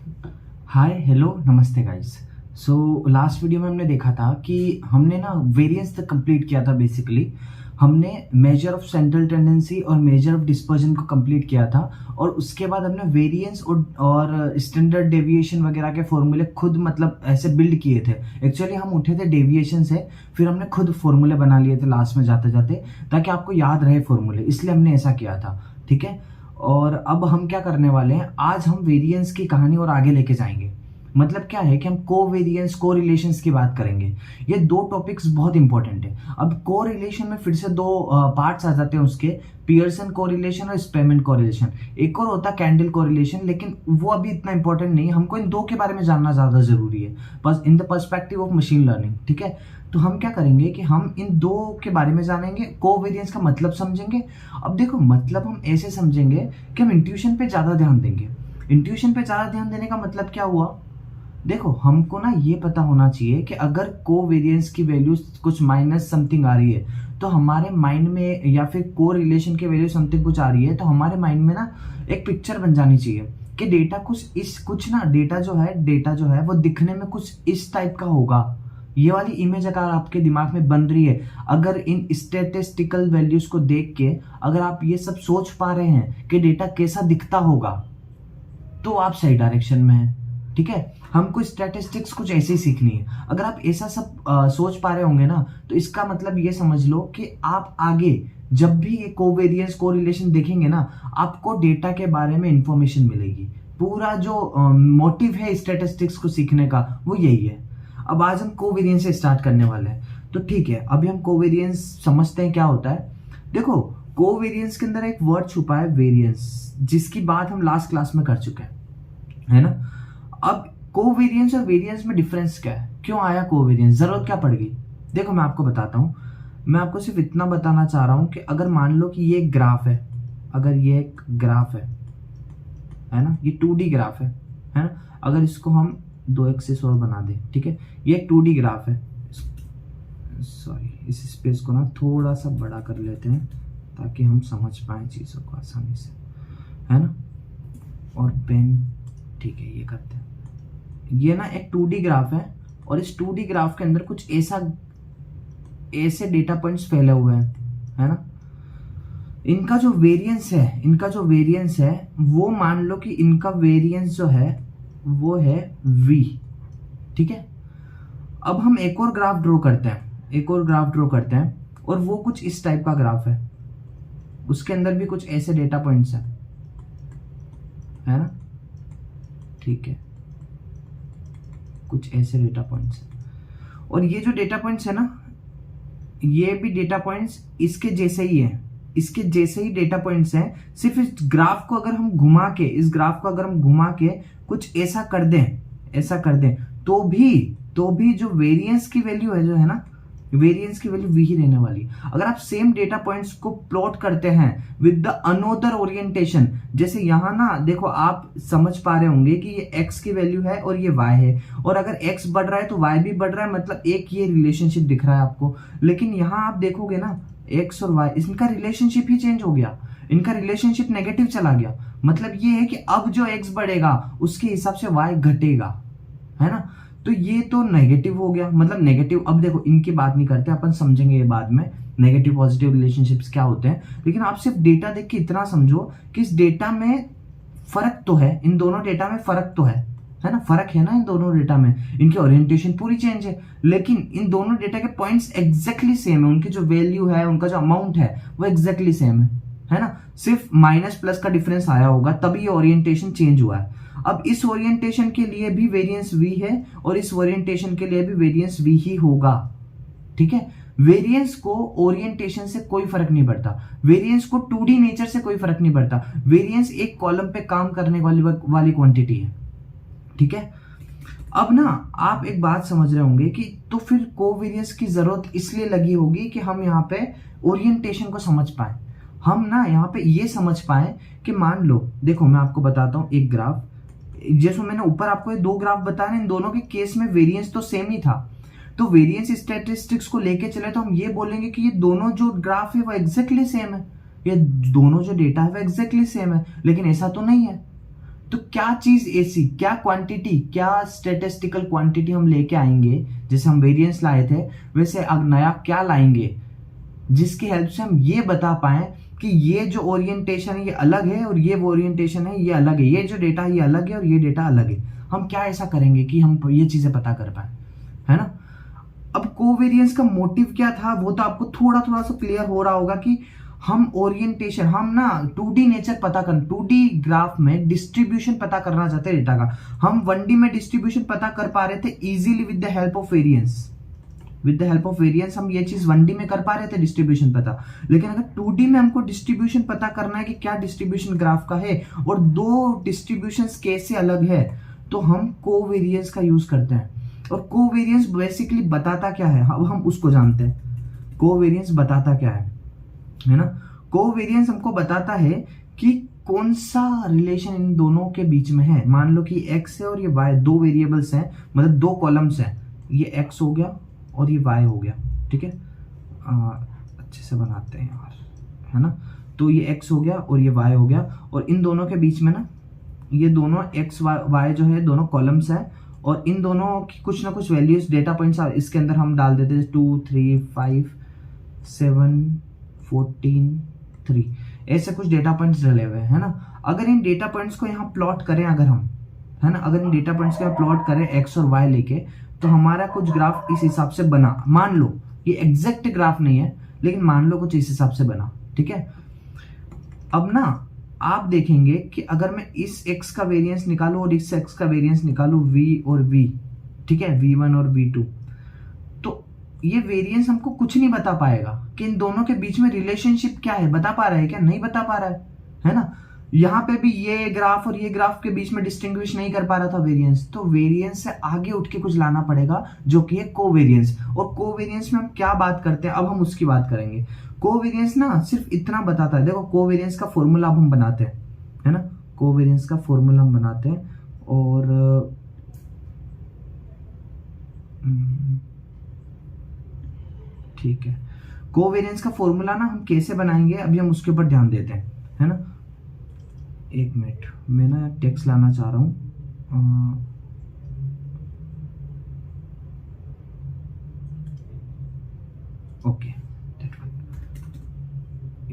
Hi hello नमस्ते guys. So last video में हमने देखा था कि हमने ना वेरिएंस तक कंप्लीट किया था। बेसिकली हमने मेजर ऑफ सेंट्रल टेंडेंसी और मेजर ऑफ डिस्पर्जन को कंप्लीट किया था, और उसके बाद हमने वेरिएंस और स्टैंडर्ड डेविएशन वगैरह के फॉर्मूले खुद मतलब ऐसे बिल्ड किए थे। एक्चुअली हम उठे थे डेविएशन से, फिर हमने खुद फॉर्मूले बना लिए थे लास्ट में जाते जाते, ताकि आपको याद रहे फॉर्मूले, इसलिए हमने ऐसा किया था। ठीक है। और अब हम क्या करने वाले हैं, आज हम वेरिएंस की कहानी और आगे लेके जाएंगे। मतलब क्या है कि हम कोवेरिएंस को रिलेशंस की बात करेंगे। ये दो टॉपिक्स बहुत इंपॉर्टेंट है। अब को रिलेशन में फिर से दो पार्ट्स आ जाते हैं उसके, पियर्सन कोरिलेशन और स्पेमन कोरिलेशन। एक और होता है कैंडल कोरिलेशन, लेकिन वो अभी इतना इंपॉर्टेंट नहीं है। हमको इन दो के बारे में जानना ज्यादा जरूरी है, बस in the perspective of machine learning. ठीक है। तो हम क्या करेंगे कि हम इन दो के बारे में जानेंगे, कोवेरिएंस का मतलब समझेंगे। अब देखो, मतलब हम ऐसे समझेंगे कि हम इंट्यूशन पे ज्यादा ध्यान देंगे। इंट्यूशन पे ज्यादा ध्यान देने का मतलब क्या हुआ, देखो हमको ना ये पता होना चाहिए कि अगर कोवेरिएंस की वैल्यू कुछ माइनस समथिंग आ रही है, तो हमारे माइंड में, या फिर को रिलेशन की वैल्यू समथिंग कुछ आ रही है, तो हमारे माइंड में ना एक पिक्चर बन जानी चाहिए कि डेटा डेटा जो है वो दिखने में कुछ इस टाइप का होगा। ये वाली इमेज अगर आपके दिमाग में बन रही है, अगर इन स्टैटिस्टिकल वैल्यूज को देख के अगर आप ये सब सोच पा रहे हैं कि डेटा कैसा दिखता होगा, तो आप सही डायरेक्शन में हैं। ठीक है। हमको स्टैटिस्टिक्स कुछ ऐसे ही सीखनी है। अगर आप ऐसा सब सोच पा रहे होंगे ना, तो इसका मतलब ये समझ लो कि आप आगे जब भी ये कोवेरिएंस कोरिलेशन देखेंगे ना, आपको डेटा के बारे में इंफॉर्मेशन मिलेगी। पूरा जो मोटिव है स्टैटिस्टिक्स को सीखने का वो यही है। अब आज हम कोवेरिएंस से स्टार्ट करने वाले हैं। तो ठीक है, अभी हम कोवेरिएंस समझते हैं क्या होता है। देखो, कोवेरिएंस के अंदर एक वर्ड छुपा है, वेरिएंस, जिसकी बात हम लास्ट क्लास में कर चुके हैं, है ना। अब कोवेरिएंस और वेरिएंस में डिफरेंस क्या है, क्यों आया कोवेरिएंस, जरूरत क्या पड़ गई। देखो मैं आपको बताता हूं। मैं आपको सिर्फ इतना बताना चाह रहा हूं कि अगर मान लो कि ये एक ग्राफ है, अगर ये एक ग्राफ है ना, ये 2D ग्राफ है ना। अगर इसको हम 2 एक्सिस और बना दें, ठीक है, ये एक 2D ग्राफ है। सॉरी, इस स्पेस को ना थोड़ा सा बड़ा कर लेते हैं ताकि हम समझ पाए चीजों को आसानी से, है ना। और पेन, ठीक है, ये करते हैं। ये ना एक 2D ग्राफ है, और इस 2D ग्राफ के अंदर कुछ ऐसे डेटा पॉइंट्स फैले हुए हैं, है ना। इनका जो वेरिएंस है वो मान लो कि इनका वेरिएंस जो है वो है v। ठीक है। अब हम एक और ग्राफ ड्रॉ करते हैं, और वो कुछ इस टाइप का ग्राफ है। उसके अंदर भी कुछ ऐसे डेटा पॉइंट्स हैं, है ना। ठीक है, कुछ ऐसे डेटा पॉइंट्स, और ये जो डेटा पॉइंट्स है ना, ये भी डेटा पॉइंट्स इसके जैसे ही हैं, इसके जैसे ही डेटा पॉइंट्स हैं। सिर्फ इस ग्राफ को अगर हम घुमा के कुछ ऐसा कर दें, तो भी जो वेरिएंस की वैल्यू है, जो है ना, वेरिएंस की वैल्यू वही रहने वाली। अगर आप सेम डेटा पॉइंट्स को प्लॉट करते हैं विद द अनोदर ओरिएंटेशन, जैसे यहां ना देखो, आप समझ पा रहे होंगे कि ये x की वैल्यू है और ये y है, और अगर x बढ़ रहा है तो y भी बढ़ रहा है, मतलब एक ये रिलेशनशिप दिख रहा है आपको। लेकिन यहां आप देखोगे ना, x और y, इनका रिलेशनशिप ही चेंज हो गया, इनका रिलेशनशिप नेगेटिव चला गया। मतलब ये है कि अब जो x बढ़ेगा उसके हिसाब से y घटेगा, है ना। तो ये तो नेगेटिव हो गया, मतलब नेगेटिव। अब देखो, इनकी बात नहीं करते, अपन समझेंगे ये बाद में नेगेटिव पॉजिटिव रिलेशनशिप्स क्या होते हैं। लेकिन आप सिर्फ डेटा देख के इतना समझो कि इस डेटा में फर्क तो है, इन दोनों डेटा में फर्क तो है ना, फर्क है ना इन दोनों डेटा में। इनकी ओरिएंटेशन पूरी चेंज है, लेकिन इन दोनों डेटा के पॉइंट्स एग्जैक्टली सेम है। उनकी जो वैल्यू है, उनका जो अमाउंट है, वो एग्जैक्टली सेम है ना। सिर्फ माइनस प्लस का डिफरेंस आया होगा, तभी ये ओरिएंटेशन चेंज हुआ है। अब इस ओरिएंटेशन के लिए भी वेरिएंस v है, और इस ओरिएंटेशन के लिए भी वेरिएंस v ही होगा। ठीक है। वेरिएंस को ओरिएंटेशन से कोई फर्क नहीं पड़ता, वेरिएंस को 2D नेचर से कोई फर्क नहीं पड़ता। वेरिएंस एक कॉलम पे काम करने वाली क्वांटिटी है। ठीक है। अब ना आप एक बात समझ रहे होंगे कि तो फिर कोवेरिएंस की जरूरत इसलिए लगी होगी कि हम यहाँ पे ओरिएंटेशन को समझ पाए, हम ना यहाँ पे ये समझ पाए कि मान लो, देखो मैं आपको बताता हूँ एक ग्राफ, जैसे मैंने ऊपर आपको ये 2 ग्राफ बताए, इन दोनों के केस में वेरिएंस तो सेम ही था। तो वेरिएंस स्टैटिस्टिक्स को लेके चले तो हम ये बोलेंगे कि ये दोनों जो ग्राफ है वो एग्जैक्टली सेम है, ये दोनों जो डेटा है वो एग्जैक्टली सेम है, लेकिन ऐसा तो नहीं है। तो क्या चीज ऐसी, क्या क्वांटिटी, क्या स्टेटिस्टिकल क्वांटिटी हम लेके आएंगे, जैसे हम वेरिएंस लाए थे वैसे अब नया क्या लाएंगे जिसकी हेल्प से हम ये बता पाए कि ये जो ओरिएंटेशन है ये अलग है और ये ओरिएंटेशन है ये अलग है, ये जो डेटा है ये अलग है और ये डेटा अलग है। हम क्या ऐसा करेंगे कि हम ये चीजें पता कर पाए, है ना। अब कोवेरिएंस का मोटिव क्या था वो तो आपको थोड़ा थोड़ा सा क्लियर हो रहा होगा कि हम ओरिएंटेशन, हम ना 2D नेचर पता कर, 2D ग्राफ में डिस्ट्रीब्यूशन पता करना चाहते हैं डेटा का। हम 1D में डिस्ट्रीब्यूशन पता कर पा रहे थे easily with the help of variance. With the help of variance हम ये चीज 1D में कर पा रहे थे डिस्ट्रीब्यूशन पता, लेकिन अगर 2D में हमको डिस्ट्रीब्यूशन पता करना है कि क्या डिस्ट्रीब्यूशन ग्राफ का है और दो डिस्ट्रीब्यूशन कैसे अलग है, तो हम कोवेरिएंस का यूज करते हैं। और कोवेरिएंस बेसिकली बताता क्या है, अब हम उसको जानते हैं। कोवेरिएंस बताता क्या है ना। कोवेरिएंस हमको बताता है कि कौन सा रिलेशन इन दोनों के बीच में है। मान लो कि x है और ये y, दो वेरिएबल्स हैं, मतलब दो कॉलम्स हैं, ये x हो गया और ये y हो गया, ठीक है। अच्छे से बनाते हैं यार, है ना। तो ये x हो गया और ये y हो गया, और इन दोनों के बीच में ना ये दोनों x y जो है दोनों कॉलम्स हैं, और इन दोनों की कुछ ना कुछ वैल्यूज डेटा पॉइंट्स इसके अंदर हम डाल देते हैं 2 3 5 7 14 3, ऐसे कुछ डेटा पॉइंट्स डले हुए हैं, है ना। अगर इन डेटा पॉइंट्स को यहाँ प्लॉट करें, अगर हम, है ना, अगर इन डेटा पॉइंट्स को प्लॉट करें x और y लेके, तो हमारा कुछ ग्राफ इस हिसाब से बना। मान लो ये एग्जैक्ट ग्राफ नहीं है, लेकिन मान लो कुछ इस हिसाब से बना, ठीक है। अब ना आप देखेंगे कि अगर मैं इस x का वेरिएंस निकालूं और इस x का वेरिएंस निकालूं v और v, ठीक है, v1 और v2, तो ये वेरिएंस हमको कुछ नहीं बता पाएगा कि इन दोनों के बीच में रिलेशनशिप क्या है। बता पा रहा है क्या? नहीं बता पा रहा है ना। यहाँ पे भी ये ग्राफ और ये ग्राफ के बीच में डिस्टिंग्विश नहीं कर पा रहा था वेरिएंस, तो वेरिएंस से आगे उठ के कुछ लाना पड़ेगा जो कि है कोवेरिएंस। और कोवेरिएंस में हम क्या बात करते हैं, अब हम उसकी बात करेंगे। कोवेरिएंस ना सिर्फ इतना बताता है, देखो कोवेरिएंस का फॉर्मूला अब हम बनाते हैं, है ना। कोवेरिएंस का फॉर्मूला हम बनाते हैं, और ठीक है, कोवेरिएंस का फॉर्मूला ना हम कैसे बनाएंगे अभी हम उसके ऊपर ध्यान देते हैं, है ना। एक मिनट, मैं ना टेक्स्ट लाना चाह रहा हूं। ओके,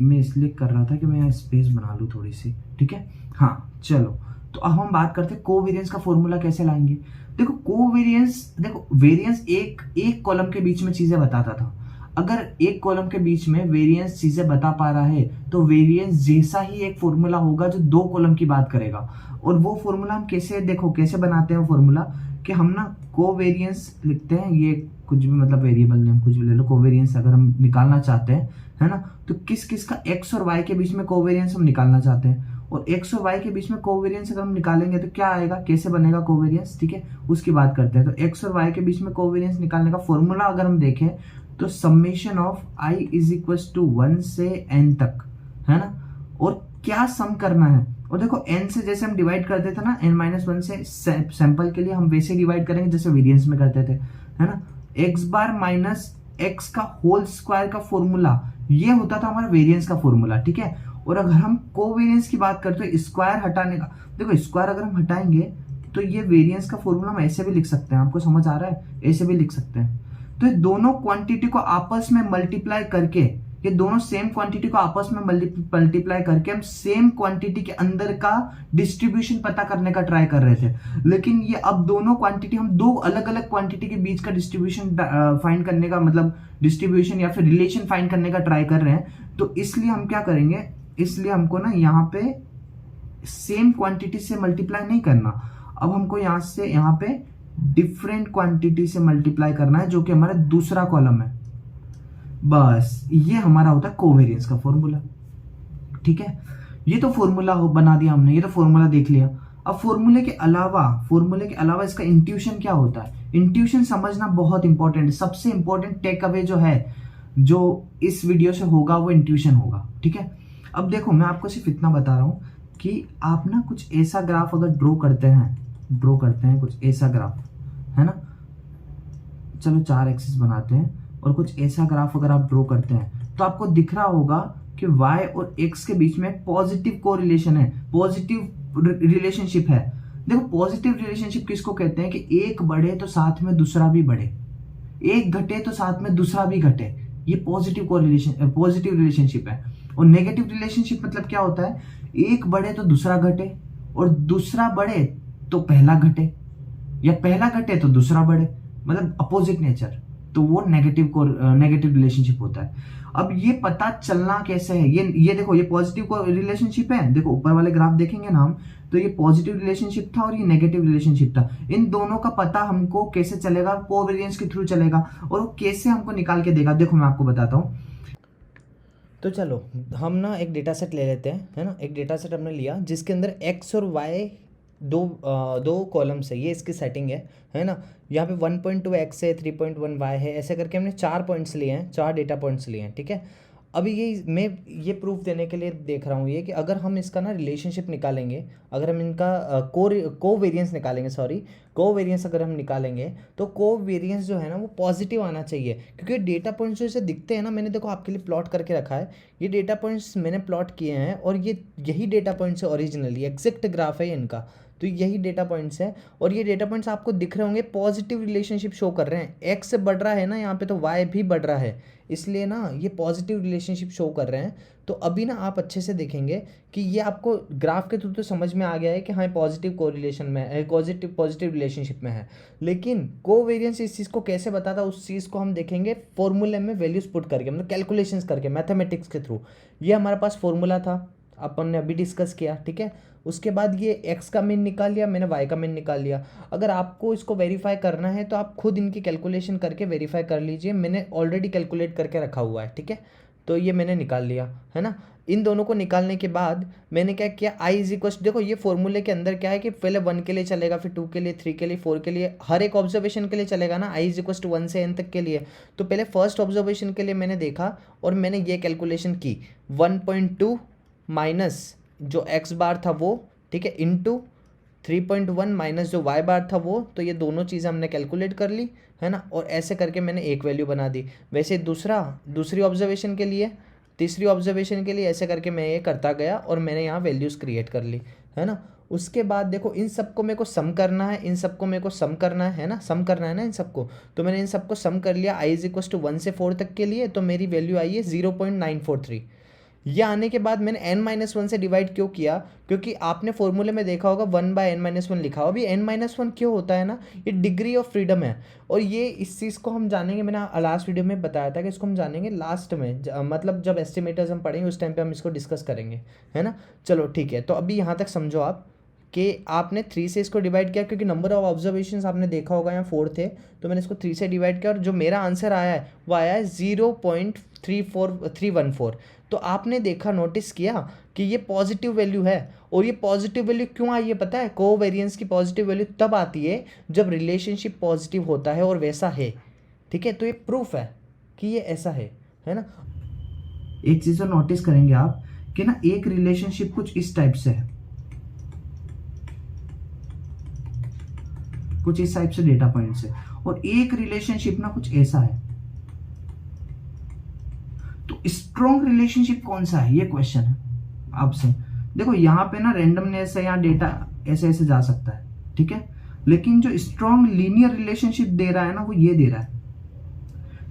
मैं इसलिए कर रहा था कि मैं स्पेस बना लूं थोड़ी सी, ठीक है। हाँ चलो, तो अब हम बात करते हैं कोवेरिएंस का फॉर्मूला कैसे लाएंगे। देखो कोवेरिएंस, देखो वेरिएंस एक कॉलम के बीच में चीजें बताता था। अगर एक कॉलम के बीच में वेरिएंस चीजें बता पा रहा है, तो वेरिएंस जैसा ही एक फॉर्मूला होगा जो दो कॉलम की बात करेगा। और वो फॉर्मूला हम कैसे, देखो कैसे बनाते हैं फॉर्मूला, कि हम ना कोवेरिएंस लिखते हैं, ये कुछ भी मतलब वेरिएबल नेम कुछ भी ले लो, कोवेरिएंस अगर हम निकालना चाहते हैं, है ना, तो किस किस का x और y के बीच में कोवेरिएंस हम निकालना चाहते हैं। और x और y के बीच में कोवेरिएंस अगर हम निकालेंगे तो क्या आएगा, कैसे बनेगा कोवेरिएंस, ठीक है, उसकी बात करते हैं। तो x और y के बीच में कोवेरिएंस निकालने का फॉर्मूला अगर हम देखें तो summation of i is equal to 1 से n तक, है ना। और क्या सम करना है, और देखो n से जैसे हम डिवाइड करते थे ना, n-1 से सैंपल के लिए हम वैसे डिवाइड करेंगे जैसे वेरिएंस में करते थे, है ना। x बार माइनस x का होल स्क्वायर का फॉर्मूला ये होता था हमारा वेरिएंस का फॉर्मूला, ठीक है। और अगर हम कोवेरिएंस की बात करते हैं, स्क्वायर हटाने का, देखो स्क्वायर अगर हम हटाएंगे तो ये वेरिएंस का फॉर्मूला हम ऐसे भी लिख सकते हैं, आपको समझ आ रहा है, ऐसे भी लिख सकते हैं। तो ये दोनों क्वांटिटी को आपस में मल्टीप्लाई करके, ये दोनों सेम क्वांटिटी को आपस में मल्टीप्लाई करके हम सेम क्वांटिटी के अंदर का डिस्ट्रीब्यूशन पता करने का ट्राई कर रहे थे। लेकिन ये अब दोनों क्वांटिटी, हम दो अलग अलग क्वांटिटी के बीच का डिस्ट्रीब्यूशन फाइंड करने का, मतलब डिस्ट्रीब्यूशन या फिर रिलेशन फाइंड करने का ट्राई कर रहे हैं। तो इसलिए हम क्या करेंगे, इसलिए हमको ना यहाँ पे सेम क्वांटिटी से मल्टीप्लाई नहीं करना, अब हमको यहाँ से यहाँ पे डिफरेंट क्वांटिटी से मल्टीप्लाई करना है, जो कि हमारा दूसरा कॉलम है। बस ये हमारा होता है कोवेरिएंस का फॉर्मूला, ठीक है। ये तो फॉर्मूला बना दिया हमने, ये तो फॉर्मूला देख लिया। अब फॉर्मूले के अलावा इसका इंट्यूशन क्या होता है, इंट्यूशन समझना बहुत इंपॉर्टेंट है। सबसे इंपॉर्टेंट टेक अवे जो है, जो इस वीडियो से होगा, वो इंट्यूशन होगा, ठीक है। अब देखो मैं आपको सिर्फ इतना बता रहा हूं कि आप ना कुछ ऐसा ग्राफ अगर ड्रॉ करते हैं कुछ ऐसा ग्राफ, है ना, चलो 4 एक्सिस बनाते हैं, और कुछ ऐसा ग्राफ अगर आप ड्रॉ करते हैं तो आपको दिख रहा होगा कि y और x के बीच में पॉजिटिव कोरिलेशन है, पॉजिटिव रिलेशनशिप है। देखो पॉजिटिव रिलेशनशिप किसको कहते हैं कि एक बढ़े तो साथ में दूसरा भी बढ़े, एक घटे तो साथ में दूसरा भी घटे, ये पॉजिटिव रिलेशनशिप है। और नेगेटिव रिलेशनशिप मतलब क्या होता है, एक बढ़े तो दूसरा घटे, और दूसरा बढ़े तो पहला घटे, या पहला घटे तो दूसरा बढ़े, मतलब अपोजिट नेचर, तो वो नेगेटिव रिलेशनशिप होता है। अब ये पता चलना कैसे है, ये देखो ये पॉजिटिव रिलेशनशिप है, देखो ऊपर वाले ग्राफ देखेंगे ना हम, तो ये पॉजिटिव रिलेशनशिप था और ये नेगेटिव रिलेशनशिप था। इन दोनों का पता हमको कैसे चलेगा, कोवेरिएंस के थ्रू चलेगा, और वो कैसे हमको निकाल के देगा, देखो मैं आपको बताता हूँ। तो चलो हम ना एक डेटा सेट ले लेते हैं, है ना। एक डेटा सेट हमने लिया जिसके अंदर एक्स और वाई दो कॉलम्स है, ये इसकी सेटिंग है ना। यहाँ पे 1.2 एक्स है, 3.1 वाई है, ऐसे करके हमने 4 पॉइंट्स लिए हैं, 4 डेटा पॉइंट्स लिए हैं, ठीक है। अभी मैं ये प्रूफ देने के लिए देख रहा हूँ ये कि अगर हम इसका ना रिलेशनशिप निकालेंगे, अगर हम इनका कोवेरिएंस निकालेंगे, कोवेरिएंस अगर हम निकालेंगे तो कोवेरिएंस जो है ना वो पॉजिटिव आना चाहिए, क्योंकि डेटा पॉइंट्स जो इसे दिखते हैं ना, मैंने देखो आपके लिए प्लॉट करके रखा है, ये डेटा पॉइंट्स मैंने प्लॉट किए हैं, और यही डेटा पॉइंट्स है ओरिजिनली, एग्जैक्ट ग्राफ है इनका, तो यही डेटा पॉइंट्स है। और ये डेटा पॉइंट्स आपको दिख रहे होंगे पॉजिटिव रिलेशनशिप शो कर रहे हैं, एक्स से बढ़ रहा है ना यहाँ पे, तो वाई भी बढ़ रहा है, इसलिए ना ये पॉजिटिव रिलेशनशिप शो कर रहे हैं। तो अभी ना आप अच्छे से देखेंगे कि ये आपको ग्राफ के थ्रू तो समझ में आ गया है कि हाँ पॉजिटिव कोरिलेशन में है, पॉजिटिव रिलेशनशिप में है, लेकिन कोवेरिएंस इस चीज़ को कैसे बताता, उस चीज़ को हम देखेंगे फॉर्मूले में वैल्यूज पुट करके, मतलब कैलकुलेशंस करके, मैथमेटिक्स के थ्रू। ये हमारे पास फॉर्मूला था, अपन ने अभी डिस्कस किया, ठीक है। उसके बाद ये x का मीन निकाल लिया मैंने, y का मीन निकाल लिया। अगर आपको इसको वेरीफाई करना है तो आप खुद इनकी कैलकुलेशन करके वेरीफाई कर लीजिए, मैंने ऑलरेडी कैलकुलेट करके रखा हुआ है, ठीक है। तो ये मैंने निकाल लिया, है ना। इन दोनों को निकालने के बाद मैंने क्या किया, i इज इक्वल, देखो ये फॉर्मूले के अंदर क्या है कि पहले 1 के लिए चलेगा, फिर 2 के लिए, 3 के लिए, 4 के लिए, हर एक ऑब्जर्वेशन के लिए चलेगा ना, i इज इक्वल टू 1 से n तक के लिए। तो पहले फर्स्ट ऑब्जर्वेशन के लिए मैंने देखा और मैंने ये कैलकुलेशन की, 1.2 माइनस जो x बार था वो, ठीक है, इंटू 3.1 माइनस जो y बार था वो, तो ये दोनों चीज़ें हमने कैलकुलेट कर ली, है ना। और ऐसे करके मैंने एक वैल्यू बना दी। वैसे दूसरी ऑब्जर्वेशन के लिए, तीसरी ऑब्जर्वेशन के लिए, ऐसे करके मैं ये करता गया और मैंने यहाँ वैल्यूज़ क्रिएट कर ली, है ना। उसके बाद देखो इन सबको मेरे को सम करना है, इन सबको मेरे को सम करना है ना, सम करना है ना इन सबको, तो मैंने इन सबको सम कर लिया। i इज इक्वल टू 1 से 4 तक के लिए, तो मेरी वैल्यू आई है 0.943। ये आने के बाद मैंने n-1 से डिवाइड क्यों किया, क्योंकि आपने फॉर्मूले में देखा होगा 1/n-1 लिखा हो। अभी n-1 क्यों होता है ना, ये डिग्री ऑफ फ्रीडम है, और ये इस चीज़ को हम जानेंगे, मैंने लास्ट वीडियो में बताया था कि इसको हम जानेंगे लास्ट में, मतलब जब एस्टिमेटर्स हम पढ़ेंगे उस टाइम पे हम इसको डिस्कस करेंगे, है ना। चलो ठीक है, तो अभी यहाँ तक समझो आप कि आपने 3 से इसको डिवाइड किया, क्योंकि नंबर ऑफ ऑब्जर्वेशंस आपने देखा होगा यहाँ 4 थे, तो मैंने इसको 3 से डिवाइड किया और जो मेरा आंसर आया है वो आया है 0.34314। तो आपने देखा, नोटिस किया कि ये पॉजिटिव वैल्यू है। और ये पॉजिटिव वैल्यू क्यों आई है पता है, कोवेरिएंस की पॉजिटिव वैल्यू तब आती है जब रिलेशनशिप पॉजिटिव होता है और वैसा है, ठीक है। तो ये प्रूफ है कि ये ऐसा है ना। एक चीज और नोटिस करेंगे आप कि ना एक रिलेशनशिप कुछ इस टाइप से है, कुछ इस टाइप से डेटा पॉइंट से, और एक रिलेशनशिप ना कुछ ऐसा है। तो स्ट्रॉन्ग रिलेशनशिप कौन सा है, ये क्वेश्चन है आपसे। देखो यहाँ पे ना रेंडमनेस है, यहाँ डेटा ऐसे ऐसे जा सकता है, ठीक है, लेकिन जो स्ट्रॉन्ग लीनियर रिलेशनशिप दे रहा है ना वो ये दे रहा है।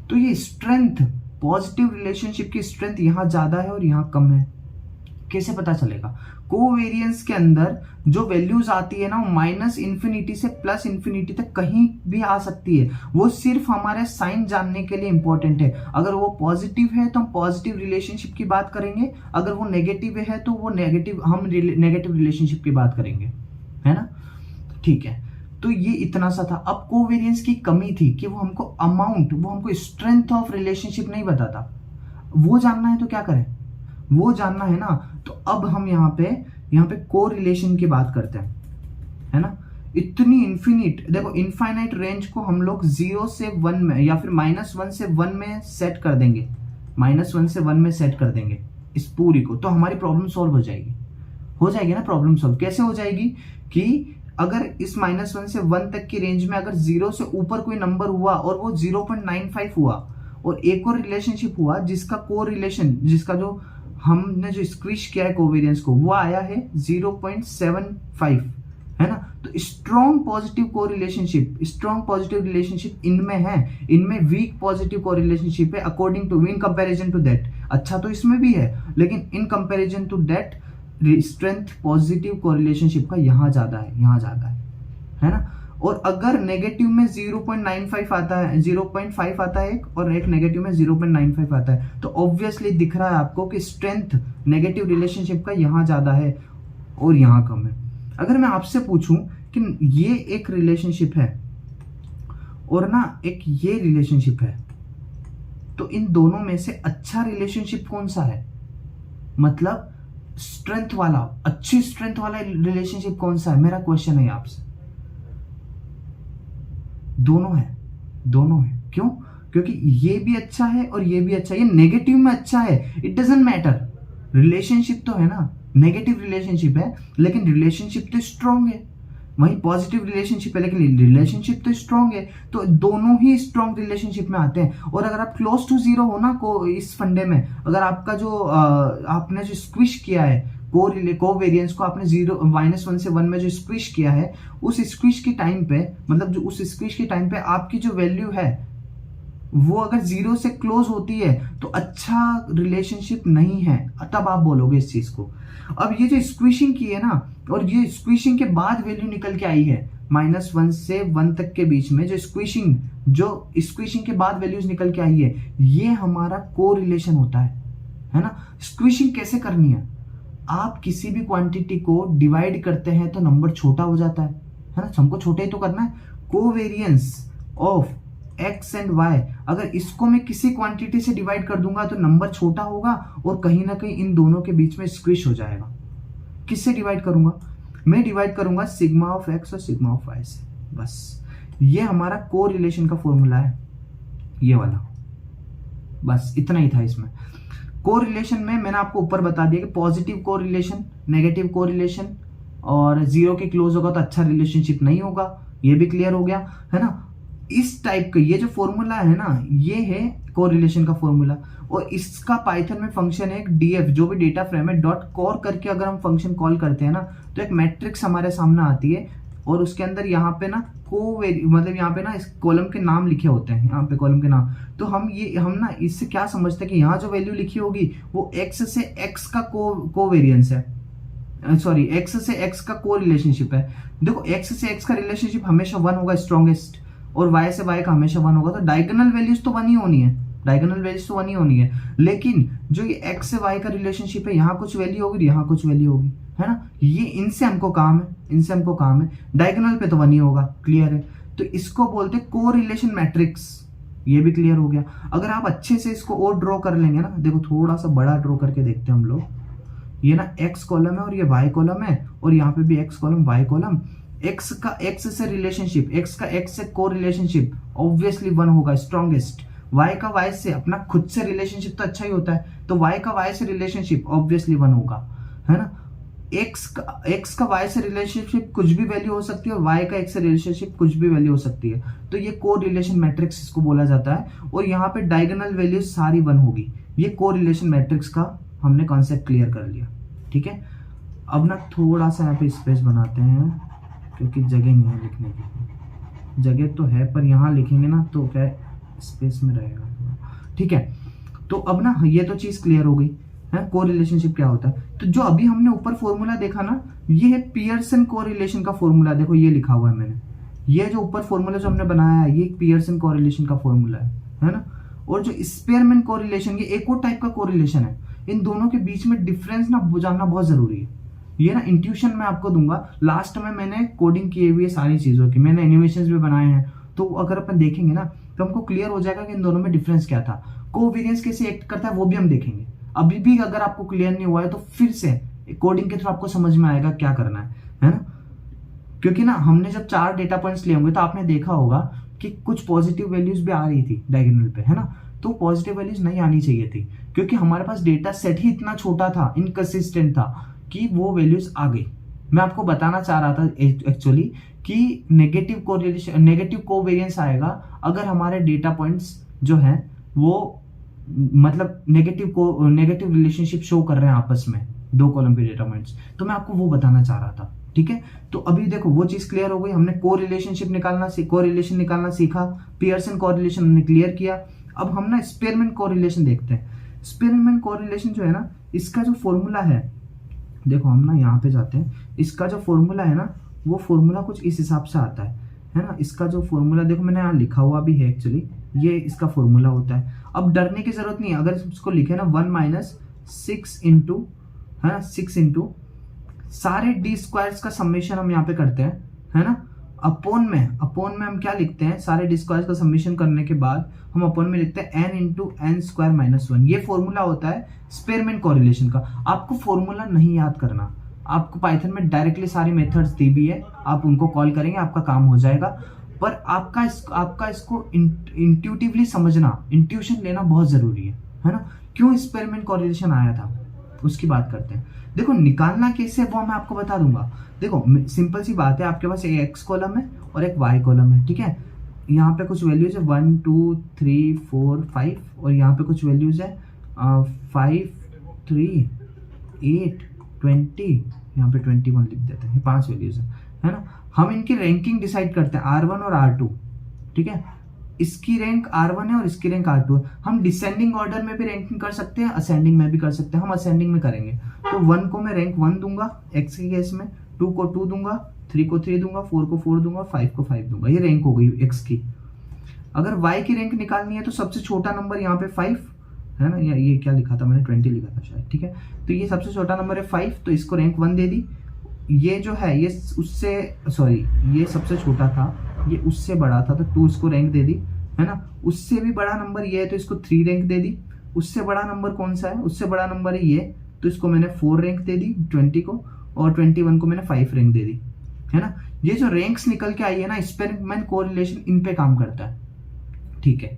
तो ये स्ट्रेंथ, पॉजिटिव रिलेशनशिप की स्ट्रेंथ यहाँ ज्यादा है और यहाँ कम है, कैसे पता चलेगा। कोवेरिएंस के अंदर जो वैल्यूज आती है ना वो -इन्फिनिटी से +इन्फिनिटी तक कहीं भी आ सकती है, वो सिर्फ हमारे साइन जानने के लिए इंपॉर्टेंट है। अगर वो पॉजिटिव है तो हम पॉजिटिव रिलेशनशिप की बात करेंगे, अगर वो नेगेटिव है तो वो नेगेटिव रिलेशनशिप की बात करेंगे, है ना। ठीक है, तो ये इतना सा था। अब कोवेरिएंस की कमी थी कि वो हमको अमाउंट, वो हमको स्ट्रेंथ ऑफ रिलेशनशिप नहीं बताता। वो जानना है तो क्या करें, वो जानना है ना, तो अब हम यहाँ पे कोरिलेशन की बात करते हैं, है ना। इतनी इन्फिनिट, देखो इनफाइनाइट रेंज को हम लोग 0 से 1 में या फिर -1 से 1 में सेट कर देंगे, -1 से 1 में सेट कर देंगे इस पूरी को, तो हमारी प्रॉब्लम सॉल्व हो जाएगी ना। प्रॉब्लम सॉल्व कैसे हो जाएगी कि अगर इस -1 से 1 तक की रेंज में अगर 0 से ऊपर कोई नंबर हुआ और वो 0.95 हुआ, और एक और रिलेशनशिप हुआ जिसका कोरिलेशन, जिसका जो हमने जो स्क्विश किया है कोवेरियंस को वो आया है 0.75, है ना। तो स्ट्रॉन्ग पॉजिटिव को रिलेशनशिप इनमें है, इनमें वीक पॉजिटिव को रिलेशनशिप है according to, in comparison to that. अच्छा तो इसमें भी है, लेकिन in comparison to that strength positive co relationship का यहाँ ज्यादा है ना। और अगर नेगेटिव में 0.95 आता है, 0.5 आता है एक, और एक नेगेटिव में 0.95 आता है, तो ऑब्वियसली दिख रहा है आपको कि स्ट्रेंथ नेगेटिव रिलेशनशिप का यहाँ ज्यादा है और यहाँ कम है। अगर मैं आपसे पूछूं कि ये एक रिलेशनशिप है और ना एक ये रिलेशनशिप है, तो इन दोनों में से अच्छा रिलेशनशिप कौन सा है, मतलब स्ट्रेंथ वाला, अच्छी स्ट्रेंथ वाला रिलेशनशिप कौन सा है, मेरा क्वेश्चन है आपसे। दोनों है। क्यों? क्योंकि ये भी अच्छा है और ये भी अच्छा है, ये नेगेटिव में अच्छा है, इट डजंट मैटर, रिलेशनशिप तो है ना, नेगेटिव रिलेशनशिप है लेकिन रिलेशनशिप तो स्ट्रांग है, वहीं पॉजिटिव रिलेशनशिप है लेकिन रिलेशनशिप तो स्ट्रांग है, तो दोनों ही स्ट्रांग रिलेशनशिप में आते हैं। और अगर आप क्लोज टू जीरो हो ना को इस फंडे में, अगर आपका जो आपने जो स्क्विश किया है कोवेरियंस को आपने -1 से 1 में जो स्क्विश किया है, उस स्क्विश के टाइम पे, मतलब जो उस स्क्विश के टाइम पे आपकी जो वैल्यू है वो अगर 0 से क्लोज होती है तो अच्छा रिलेशनशिप नहीं है, तब आप बोलोगे इस चीज को। अब ये जो स्क्विशिंग की है ना, और ये स्क्विशिंग के बाद वैल्यू निकल के आई है -1 से 1 तक के बीच में, जो स्क्विशिंग के बाद वैल्यूज निकल के आई है, ये हमारा को रिलेशन होता है ना। स्क्विशिंग कैसे करनी है, आप किसी भी क्वांटिटी को डिवाइड करते हैं तो नंबर छोटा हो जाता है ना, हमको छोटा ही तो करना है। Covariance of x and y, अगर इसको मैं किसी क्वांटिटी से डिवाइड कर दूंगा तो नंबर छोटा होगा और कहीं ना कहीं इन दोनों के बीच में स्क्विश हो जाएगा। किससे डिवाइड करूंगा? मैं डिवाइड करूंगा सिग्मा ऑफ x और सिग्मा ऑफ y से, बस ये हमारा को रिलेशन का फॉर्मूला है, ये वाला, बस इतना ही था इसमें। को रिलेशन में मैंने आपको ऊपर बता दिया कि पॉजिटिव को रिलेशन, नेगेटिव को रिलेशन, और 0 के क्लोज होगा तो अच्छा रिलेशनशिप नहीं होगा, ये भी क्लियर हो गया है ना। इस टाइप का ये जो फॉर्मूला है ना, ये है कोरिलेशन का फॉर्मूला, और इसका पाइथन में फंक्शन है एक df, जो भी डेटा फ्रेम है डॉट कोर करके अगर हम फंक्शन कॉल करते हैं ना, तो एक मैट्रिक्स हमारे सामने आती है, और उसके अंदर यहाँ पे ना मतलब यहाँ पे ना इस कॉलम के नाम लिखे होते हैं, यहाँ पे कॉलम के नाम। तो हम ना इससे क्या समझते हैं कि यहाँ जो वैल्यू लिखी होगी वो x से x का कोवेरियंस है, सॉरी x से x का को रिलेशनशिप है। देखो x से x का रिलेशनशिप हमेशा 1 होगा स्ट्रॉन्गेस्ट, और y से y का हमेशा 1 होगा, तो डायगोनल वैल्यूज तो 1 ही होनी है, लेकिन जो ये x से y का रिलेशनशिप है, यहाँ कुछ वैल्यू होगी, यहाँ कुछ वैल्यू होगी, है ना। ये इनसे हमको काम है, डायगोनल पे तो 1 ही होगा, क्लियर है। तो इसको बोलते हैं कोरिलेशन मैट्रिक्स, ये भी क्लियर हो गया। अगर आप अच्छे से इसको और ड्रॉ कर लेंगे ना, देखो थोड़ा सा बड़ा ड्रॉ करके देखते हैं हम लोग, ये ना x कॉलम है और ये y कॉलम है, और यहाँ पे भी x column y column. x का x से रिलेशनशिप, x का x से को रिलेशनशिप ऑब्वियसली 1 होगा स्ट्रॉन्गेस्ट, y का y से अपना खुद से रिलेशनशिप तो अच्छा ही होता है, तो y का y से रिलेशनशिप ऑब्वियसली 1 होगा, है ना। x का y से रिलेशनशिप कुछ भी वैल्यू हो सकती है, और y का x से रिलेशनशिप कुछ भी वैल्यू हो सकती है, तो ये को रिलेशन मैट्रिक्स इसको बोला जाता है। और यहाँ पे डायगोनल वैल्यूज सारी 1 होगी, ये को रिलेशन मैट्रिक्स का हमने कॉन्सेप्ट क्लियर कर लिया, ठीक है। अब ना थोड़ा सा यहाँ पे स्पेस बनाते हैं, क्योंकि जगह नहीं है लिखने की, जगह तो है पर यहाँ लिखेंगे ना तो क्या स्पेस में रहेगा, ठीक है। तो अब ना ये तो चीज क्लियर हो गई है, को रिलेशनशिप क्या होता है। तो जो अभी हमने ऊपर फॉर्मूला देखा ना, ये है पियर्सन को रिलेशन का फॉर्मूला, देखो ये लिखा हुआ है मैंने, ये जो ऊपर फॉर्मूला जो हमने बनाया है, ये पियर्सन को रिलेशन का फॉर्मूला है ना। और जो स्पेयरमैन को रिलेशन, ये एक और टाइप का को रिलेशन है, इन दोनों के बीच में डिफरेंस ना जानना बहुत जरूरी है। ये ना इंट्यूशन मैं आपको दूंगा, लास्ट में मैंने कोडिंग की हुई है सारी चीजों की, मैंने एनिमेशंस भी बनाए हैं, तो अगर अपन देखेंगे ना तो हमको क्लियर हो जाएगा कि इन दोनों में डिफरेंस क्या था, कोवेरियंस कैसे एक्ट करता है वो भी हम देखेंगे। अभी भी अगर आपको क्लियर नहीं हुआ है तो फिर से कोडिंग के थ्रू आपको समझ में आएगा क्या करना है ना। क्योंकि ना हमने जब 4 डेटा पॉइंट्स लिए होंगे तो आपने देखा होगा कि कुछ पॉजिटिव वैल्यूज भी आ रही थी डायगोनल पे, है ना। तो पॉजिटिव वैल्यूज नहीं आनी चाहिए थी, क्योंकि हमारे पास डेटा सेट ही इतना छोटा था, इनकंसिस्टेंट था, कि वो वैल्यूज आ गई। मैं आपको बताना चाह रहा था एक्चुअली कि नेगेटिव कोवेरियंस आएगा अगर हमारे डेटा पॉइंट्स जो हैं वो मतलब नेगेटिव रिलेशनशिप शो कर रहे हैं आपस में, दो कॉलम के डेटा पॉइंट्स। तो मैं आपको वो बताना चाह रहा था, ठीक है। तो अभी देखो वो चीज क्लियर हो गई, हमने कोरिलेशन निकालना सीखा, पियर्सन कोरिलेशन हमने क्लियर किया। अब हम ना स्पेयरमैन कोरिलेशन देखते हैं। स्पेयरमैन कोरिलेशन जो है ना, इसका जो फॉर्मूला है, देखो हम ना यहाँ पे जाते हैं, इसका जो फॉर्मूला है ना, वो फॉर्मूला कुछ इस हिसाब से आता है ना। इसका जो फॉर्मूला देखो मैंने यहाँ लिखा हुआ भी है एक्चुअली, ये इसका फॉर्मूला होता है। अब डरने की जरूरत नहीं है, अगर इसको लिखे ना 1 - 6 इंटू, है ना, 6 इंटू सारे डी स्क्वायर्स का समेशन हम यहाँ पे करते हैं, है ना। अपॉन में हम क्या लिखते हैं, सारे डी स्क्वायर्स का समेशन करने के बाद हम अपॉन में लिखते हैं n into n square minus 1। ये फॉर्मूला होता है स्पेयरमैन कोरिलेशन का। आपको फॉर्मूला नहीं याद करना, आपको पाइथन में डायरेक्टली सारी मेथड्स दी भी है, आप उनको कॉल करेंगे, आपका काम हो जाएगा। पर आपका इसको इंट्यूटिवली समझना, इंट्यूशन लेना बहुत जरूरी है ना। क्यों स्पेयरमैन कोरिलेशन आया था उसकी बात करते हैं। देखो निकालना कैसे वो मैं आपको बता दूंगा। देखो सिंपल सी बात है, आपके पास एक एक्स कॉलम है और एक वाई कॉलम है, ठीक है। यहाँ पे कुछ वैल्यूज है 1 2 3 4 5 और यहाँ पे कुछ वैल्यूज है 5 3 8 20, यहाँ पे 21 लिख देते हैं, 5 वैल्यूज है ना। हम इनकी रैंकिंग डिसाइड करते हैं R1 और R2, ठीक है। इसकी रैंक R1 है और इसकी रैंक R2 है। हम डिसेंडिंग ऑर्डर में भी रैंकिंग कर सकते हैं, असेंडिंग में भी कर सकते हैं। हम असेंडिंग में करेंगे तो 1 को मैं रैंक 1 दूंगा x के केस में, 2 को 2 दूंगा, 3 को 3 दूंगा, 4 को 4 दूंगा, 5 को 5 दूंगा। ये रैंक हो गई x की। अगर y की रैंक निकालनी है तो सबसे छोटा नंबर यहाँ पे 5 है ना, या ये क्या लिखा था मैंने, 20 लिखा था शायद, ठीक है। तो ये सबसे छोटा नंबर है 5, तो इसको रैंक 1 दे दी। ये जो है ये उससे सॉरी ये सबसे छोटा था, ये उससे बड़ा था, तो 2 इसको रैंक दे दी, है ना। उससे भी बड़ा नंबर ये है तो इसको 3 रैंक दे दी। उससे बड़ा नंबर कौन सा है, उससे बड़ा नंबर है ये, तो इसको मैंने 4 रैंक दे दी 20 को, और 21 को मैंने 5 रैंक दे दी, है ना। ये जो रैंक्स निकल के आई है ना, स्पेयरमैन कोरिलेशन इन पे काम करता है, ठीक है।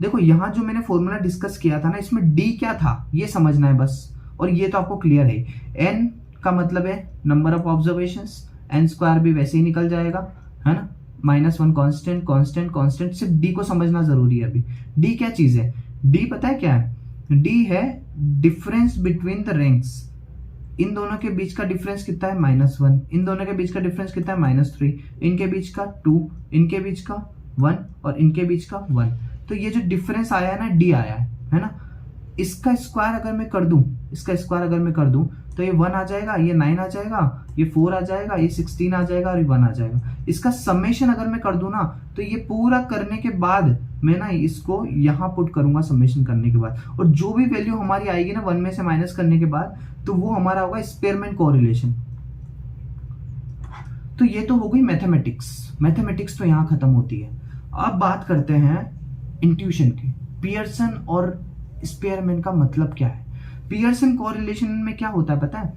देखो यहाँ जो मैंने फॉर्मूला डिस्कस किया था ना, इसमें d क्या था ये समझना है बस, और ये तो आपको क्लियर है। n का मतलब है number of observations, n square भी वैसे ही निकल जाएगा, है ना। -1 कांस्टेंट, सिर्फ d को समझना जरूरी है अभी। d क्या चीज है, d पता है क्या है, d है डिफरेंस बिटवीन द रैंक्स। इन दोनों के बीच का डिफरेंस कितना है -1, इन दोनों के बीच का डिफरेंस कितना है -3, इनके बीच का 2, इनके बीच का 1 और इनके बीच का 1। तो ये जो डिफरेंस आया है ना, d आया है ना। इसका स्क्वायर अगर मैं कर दूं तो ये 1 आ जाएगा, ये 9 आ जाएगा, ये 4 आ जाएगा, ये 16 आ जाएगा और ये 1 आ जाएगा। इसका समेशन अगर मैं कर दूं ना, तो ये पूरा करने के बाद मैं ना इसको यहाँ पुट करूंगा समेशन करने के बाद, और जो भी वैल्यू हमारी आएगी ना 1 में से माइनस करने के बाद, तो वो हमारा होगा स्पेयरमैन कोरिलेशन। तो ये तो हो गई मैथमेटिक्स तो यहाँ खत्म होती है। अब बात करते हैं इंट्यूशन की। पियर्सन और स्पेयरमैन का मतलब क्या है। पियर्सन कोरिलेशन में क्या होता है पता है,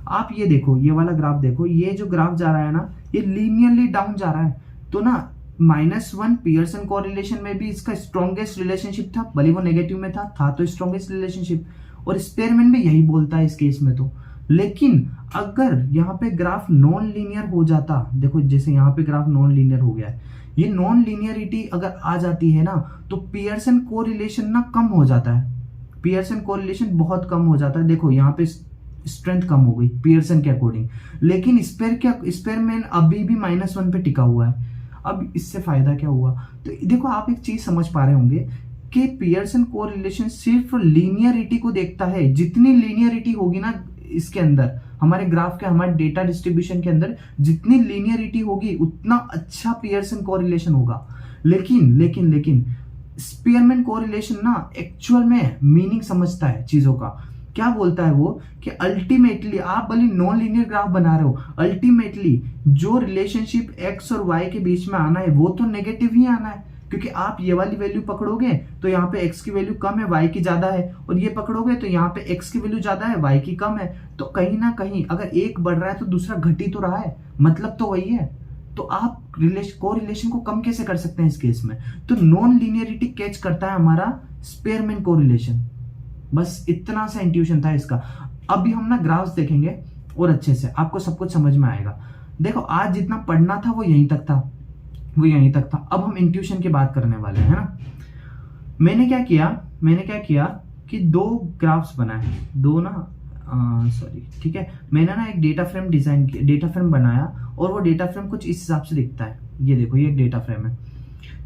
आप ये देखो, ये वाला ग्राफ देखो, ये जो ग्राफ जा रहा है ना, ये लीनियरली डाउन जा रहा है। तो ना -1 पियर्सन कोरिलेशन में भी इसका स्ट्रॉन्गेस्ट रिलेशनशिप था, भले वो नेगेटिव में था तो स्ट्रॉन्गेस्ट रिलेशनशिप, और स्पेयरमैन भी यही बोलता है इस केस में तो। लेकिन अगर यहाँ पे ग्राफ नॉन लीनियर हो जाता, देखो जैसे यहाँ पे ग्राफ नॉन लीनियर हो गया है, ये नॉन लीनियरिटी अगर आ जाती है ना, तो पियर्सन कोरिलेशन ना कम हो जाता है, पियर्सन कोरिलेशन बहुत कम हो जाता है। देखो यहाँ पे स्ट्रेंथ कम हो गई पियर्सन के अकॉर्डिंग, लेकिन स्पेयरमैन अभी भी -1 पे टिका हुआ है। अब इससे फायदा क्या हुआ, तो देखो आप एक चीज समझ पा रहे होंगे कि पियर्सन कोरिलेशन सिर्फ लीनियरिटी को देखता है। जितनी लीनियरिटी होगी ना इसके अंदर, हमारे ग्राफ के, हमारे डेटा डिस्ट्रीब्यूशन के अंदर जितनी लीनियरिटी होगी उतना अच्छा पियर्सन कोरिलेशन होगा। लेकिन स्पेयरमैन कोरिलेशन ना एक्चुअल में मीनिंग समझता है चीजों का। क्या बोलता है वो कि अल्टीमेटली आप भले नॉन लीनियर ग्राफ बना रहे हो, अल्टीमेटली जो रिलेशनशिप x और y के बीच में आना है वो तो नेगेटिव ही आना है, क्योंकि आप ये वाली वैल्यू पकड़ोगे तो यहाँ पे x की वैल्यू कम है, y की ज्यादा है, और ये पकड़ोगे तो यहाँ पे x की वैल्यू ज्यादा है, y की कम है। तो कहीं ना कहीं अगर एक बढ़ रहा है तो दूसरा घट ही तो रहा है, मतलब तो वही है। तो आप कोरिलेशन को कम कैसे कर सकते हैं इस केस में, तो नॉन लीनियरिटी कैच करता है हमारा स्पेयरमैन कोरिलेशन। बस इतना सा इंट्यूशन था इसका। अभी हम ना ग्राफ्स देखेंगे और अच्छे से आपको सब कुछ समझ में आएगा। देखो आज जितना पढ़ना था वो यहीं तक था। अब हम इंट्यूशन की बात करने वाले हैं ना। मैंने क्या किया, मैंने क्या किया कि दो ग्राफ्स बनाए, दो ना सॉरी ठीक है, मैंने ना एक डेटा फ्रेम डिजाइन किया, डेटा फ्रेम बनाया, और वो डेटा फ्रेम कुछ इस हिसाब से दिखता है। ये देखो, ये एक डेटा फ्रेम है,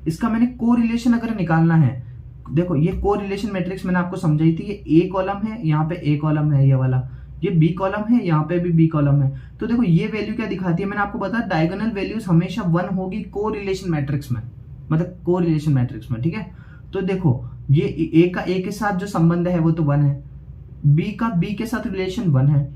इसका मैंने कोरिलेशन अगर निकालना है, देखो ये कोरिलेशन मैट्रिक्स मैंने आपको समझाई थी, ये ए कॉलम है, यहाँ पे ए कॉलम है ये वाला, ये बी कॉलम है, यहाँ पे भी बी कॉलम है। तो देखो ये वैल्यू क्या दिखाती है, मैंने आपको बताया डायगोनल वैल्यूज हमेशा 1 होगी कोरिलेशन मैट्रिक्स में, मतलब कोरिलेशन मैट्रिक्स में, ठीक है। तो देखो ये ए का ए के साथ जो संबंध है वो तो 1 है, बी का बी के साथ रिलेशन 1 है,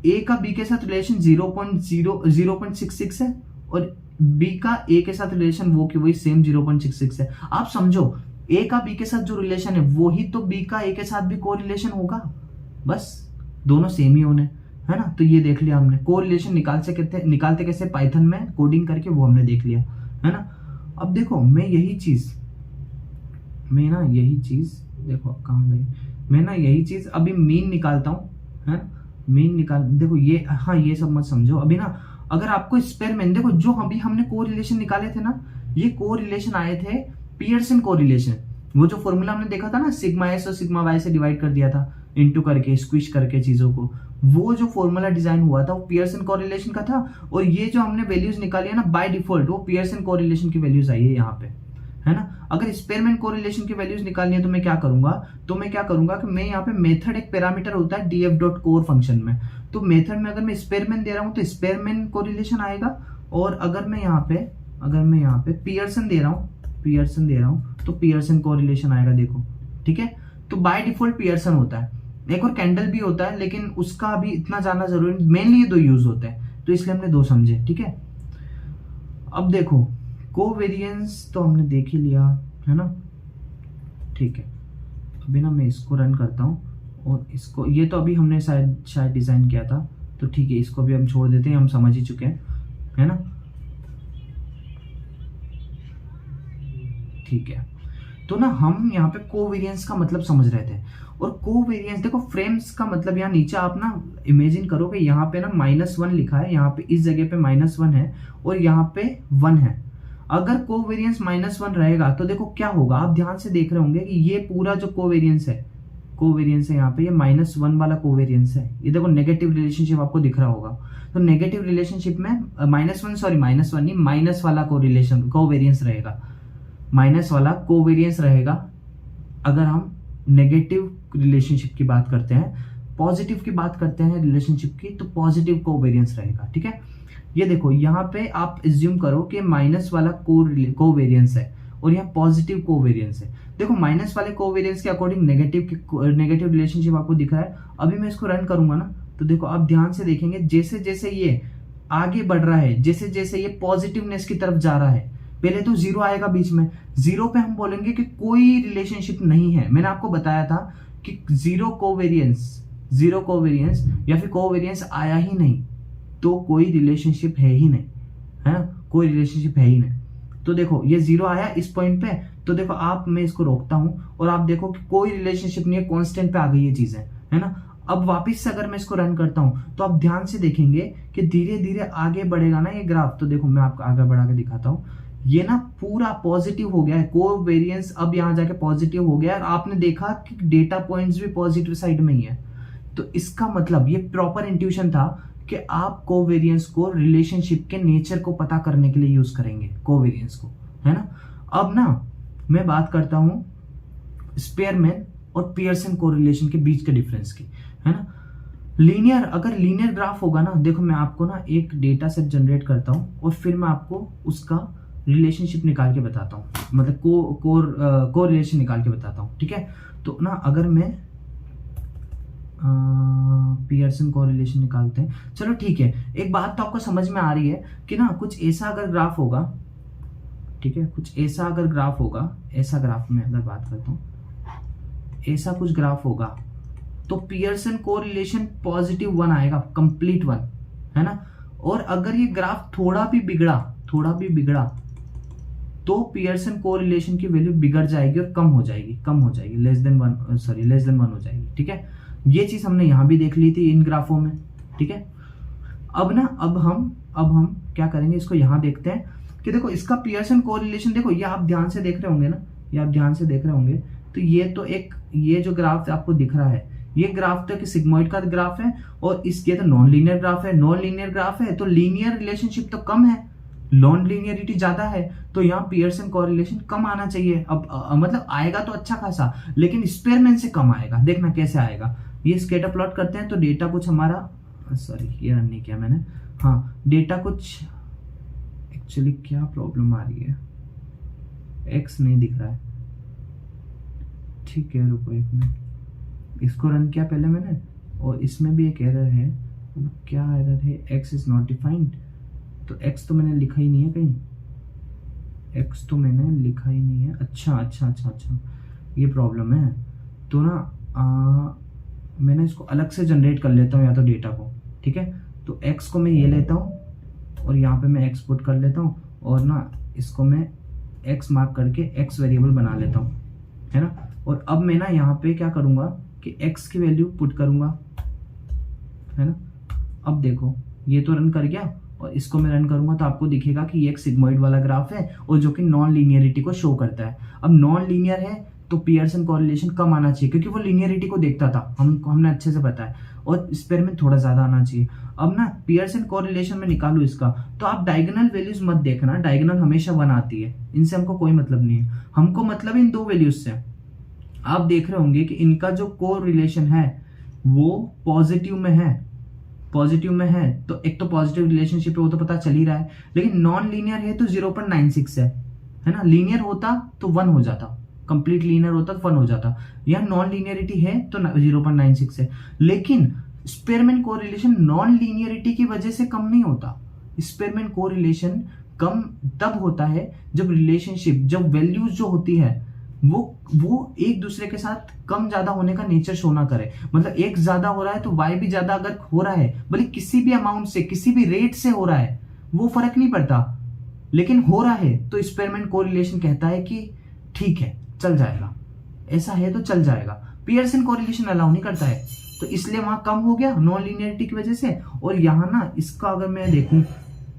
ए का बी के साथ रिलेशन 0.66 है, और बी का ए के साथ रिलेशन वो की वही सेम 0.66 है। आप समझो ए का बी के साथ जो रिलेशन है वो ही तो बी का ए के साथ भी कोरिलेशन होगा, बस दोनों सेम ही होने, है ना। तो ये देख लिया हमने, कोरिलेशन निकालते कैसे पाइथन में कोडिंग करके, वो हमने देख लिया, है ना। अब देखो मैं यही चीज देखो कहाँ गई, मैं ना यही चीज अभी मीन निकालता हूँ, है मीन निकाल, देखो ये, हाँ ये सब मत समझो अभी ना। अगर आपको स्पेरमैन, देखो जो अभी हमने कोरिलेशन निकाले थे ना, ये कोरिलेशन आए थे पियर्सन कोरिलेशन, वो जो फॉर्मूला हमने देखा था ना, सिग्मा एस और सिग्मा वाई से डिवाइड कर दिया था, इनटू करके स्क्विश करके चीजों को, वो जो फॉर्मूला डिजाइन हुआ था वो पियर्सन कोरिलेशन का था। और ये जो हमने वैल्यूज निकाली है ना बाय डिफॉल्ट, वो पियर्सन कोरिलेशन की वैल्यूज आई है यहाँ पे, है ना। अगर स्पेरमैन कोरिलेशन की वैल्यूज निकालनी है तो मैं क्या करूंगा, कि मैं यहाँ पे मेथड, एक पैरामीटर होता है df.core फंक्शन में, तो मेथड में अगर मैं स्पेरमैन दे रहा हूँ तो स्पेरमैन कोरिलेशन आएगा, और अगर मैं यहाँ पे पियर्सन दे रहा हूँ तो पियर्सन कोरिलेशन आएगा, देखो ठीक है। तो बाय डिफॉल्ट पियर्सन होता है, एक और कैंडल भी होता है, लेकिन उसका अभी इतना जानना जरूरी नहीं, मेनली ये 2 यूज होते हैं, तो इसलिए हमने 2 समझे, ठीक है। अब देखो कोवेरिएंस तो हमने देख ही लिया, है ना, ठीक है। अभी ना मैं इसको रन करता हूँ, और इसको, ये तो अभी हमने शायद डिजाइन किया था, तो ठीक है, इसको भी हम छोड़ देते हैं, हम समझ ही चुके हैं, है ना, ठीक है। तो ना हम यहाँ पे कोवेरिएंस का मतलब समझ रहे थे, और कोवेरिएंस देखो फ्रेम्स का मतलब, यहाँ नीचे आप ना इमेजिन करो कि यहाँ पे ना -1 लिखा है, यहाँ पे इस जगह पे -1 है, और यहाँ पे 1 है। अगर कोवेरिएंस -1 रहेगा तो देखो क्या होगा, आप ध्यान से देख रहे होंगे कि ये पूरा जो कोवेरिएंस है यहाँ पे, ये -1 वाला कोवेरिएंस है, ये देखो नेगेटिव रिलेशनशिप आपको दिख रहा होगा। तो नेगेटिव रिलेशनशिप में -1 नहीं, माइनस वाला कोवेरिएंस रहेगा, माइनस वाला कोवेरिएंस रहेगा। अगर हम नेगेटिव रिलेशनशिप की बात करते हैं, पॉजिटिव की बात करते हैं रिलेशनशिप की, तो पॉजिटिव कोवेरिएंस रहेगा, ठीक है। ये देखो यहाँ पे आप एज्यूम करो कि माइनस वाला कोवेरिएंस है, और यहाँ पॉजिटिव कोवेरिएंस है। देखो माइनस वाले कोवेरिएंस के अकॉर्डिंग नेगेटिव रिलेशनशिप आपको दिख रहा है। अभी मैं इसको रन करूंगा ना, तो देखो आप ध्यान से देखेंगे, जैसे जैसे ये आगे बढ़ रहा है, जैसे जैसे ये पॉजिटिवनेस की तरफ जा रहा है, पहले तो 0 आएगा बीच में, 0 पे हम बोलेंगे कि कोई रिलेशनशिप नहीं है। मैंने आपको बताया था कि जीरो कोवेरिएंस या फिर कोवेरिएंस आया ही नहीं तो कोई रिलेशनशिप है ही नहीं, है ना, कोई रिलेशनशिप है ही नहीं। तो देखो ये 0 आया इस पॉइंट पे, तो देखो मैं इसको रोकता हूं, और आप देखो कि कोई रिलेशनशिप नहीं है, कांस्टेंट पे आ गई ये चीजें, है ना। अब वापस से अगर मैं इसको रन करता हूं तो आप ध्यान से देखेंगे कि धीरे धीरे आगे बढ़ेगा ना ये ग्राफ। तो देखो मैं आपको आगे बढ़ा के दिखाता हूँ, ये ना पूरा पॉजिटिव हो गया है, कोवेरिएंस अब यहाँ जाके पॉजिटिव हो गया है, और आपने देखा कि डेटा पॉइंट्स भी पॉजिटिव साइड में ही है। तो इसका मतलब ये प्रॉपर इंट्यूशन था कि आप कोवेरिएंस को रिलेशनशिप के नेचर को पता करने के लिए यूज करेंगे कोवेरिएंस को, है ना। अब ना मैं बात करता हूं स्पेयरमैन और पियर्सन कोरिलेशन के बीच के डिफरेंस की, है ना। अगर लीनियर ग्राफ होगा ना, देखो मैं आपको ना एक डेटा सेट जनरेट करता हूं, और फिर मैं आपको उसका रिलेशनशिप निकाल के बताता हूँ, मतलब कोरिलेशन निकाल के बताता हूँ, ठीक है। तो ना अगर मैं पियर्सन कोरिलेशन निकालते हैं, चलो ठीक है। एक बात तो आपको समझ में आ रही है कि ना कुछ ऐसा अगर ग्राफ होगा, ठीक है, कुछ ऐसा अगर ग्राफ होगा, ऐसा ग्राफ में अगर बात करता हूँ, ऐसा कुछ ग्राफ होगा, तो पियर्सन कोरिलेशन +1 आएगा, कंप्लीट 1, है ना। और अगर ये ग्राफ थोड़ा भी बिगड़ा तो पियर्सन कोरिलेशन की वैल्यू बिगड़ जाएगी और कम हो जाएगी, लेस देन 1 हो जाएगी, ठीक है। ये चीज हमने यहां भी देख ली थी इन ग्राफों में, ठीक है। अब हम क्या करेंगे, इसको यहां देखते हैं कि देखो इसका पियर्सन कोरिलेशन, देखो ये आप ध्यान से देख रहे होंगे ना, तो ये जो ग्राफ आपको दिख रहा है, ये ग्राफ तो एक सिग्मॉइड का ग्राफ है, और इसके तो नॉन लीनियर ग्राफ है। नॉन लीनियर ग्राफ है तो लीनियर रिलेशनशिप तो कम है, नॉन लीनियरिटी ज्यादा है, तो यहाँ पियर्सन कोरिलेशन कम आना चाहिए। अब मतलब आएगा तो अच्छा खासा, लेकिन स्पेयरमैन से कम आएगा। देखना कैसे आएगा। ये स्कैटर प्लॉट करते हैं तो डेटा कुछ हमारा, सॉरी ये रन नहीं किया मैंने, हाँ डेटा कुछ, एक्चुअली क्या प्रॉब्लम आ रही है, एक्स नहीं दिख रहा है, ठीक है रुको एक मिनट, इसको रन किया पहले मैंने, और इसमें भी एक एरर है। क्या एरर है, एक्स इज नॉट डिफाइंड, तो एक्स तो मैंने लिखा ही नहीं है कहीं, एक्स तो मैंने लिखा ही नहीं है। अच्छा, ये प्रॉब्लम है। तो ना मैंने इसको अलग से जनरेट कर लेता हूँ या तो डेटा को, ठीक है। तो एक्स को मैं ये लेता हूँ और यहाँ पे मैं एक्सपोर्ट कर लेता हूँ, और ना इसको मैं एक्स मार्क करके एक्स वेरिएबल बना लेता हूँ, है ना। और अब मैं ना यहाँ पे क्या करूँगा कि एक्स की वैल्यू पुट करूँगा, है ना। अब देखो ये तो रन कर गया, और इसको मैं रन करूंगा तो आपको दिखेगा कि ये एक सिग्मॉइड वाला ग्राफ है, और जो कि नॉन लीनियरिटी को शो करता है। अब नॉन लीनियर है तो पियर्सन कोरिलेशन कम आना चाहिए, क्योंकि वो लीनियरिटी को देखता था, हमने अच्छे से बताया, और स्पेयरमैन थोड़ा ज्यादा आना चाहिए। अब ना पियर्सन कोरिलेशन में निकालू इसका, तो आप डायगोनल वैल्यूज मत देखना, डायगोनल हमेशा 1 आती है, इनसे हमको कोई मतलब नहीं है। हमको मतलब इन दो वैल्यूज से। आप देख रहे होंगे कि इनका जो कोरिलेशन है वो पॉजिटिव में है, तो एक तो पॉजिटिव रिलेशनशिप है वो तो पता चल ही रहा है, लेकिन नॉन लीनियर है तो 0.96 है ना। लीनियर होता तो 1 हो जाता, कंप्लीट लीनियर होता तो 1 हो जाता। यहाँ नॉन लीनियरिटी है तो 0.96 है, लेकिन स्पेयरमैन कोरिलेशन नॉन लीनियरिटी की वजह से कम नहीं होता। स्पेयरमैन कोरिलेशन कम तब होता है जब रिलेशनशिप, जब वैल्यूज जो होती है वो एक दूसरे के साथ कम ज्यादा होने का नेचर शो ना करे। मतलब एक ज्यादा हो रहा है तो वाई भी ज्यादा अगर हो रहा है, भले किसी भी अमाउंट से, किसी भी रेट से हो रहा है, वो फर्क नहीं पड़ता, लेकिन हो रहा है तो स्पेयरमैन कोरिलेशन कहता है कि ठीक है चल जाएगा, ऐसा है तो चल जाएगा। पियर्सन कोरिलेशन अलाउ नहीं करता है, तो इसलिए वहां कम हो गया नॉन लीनियरिटी की वजह से। और यहाँ ना इसका अगर मैं देखूं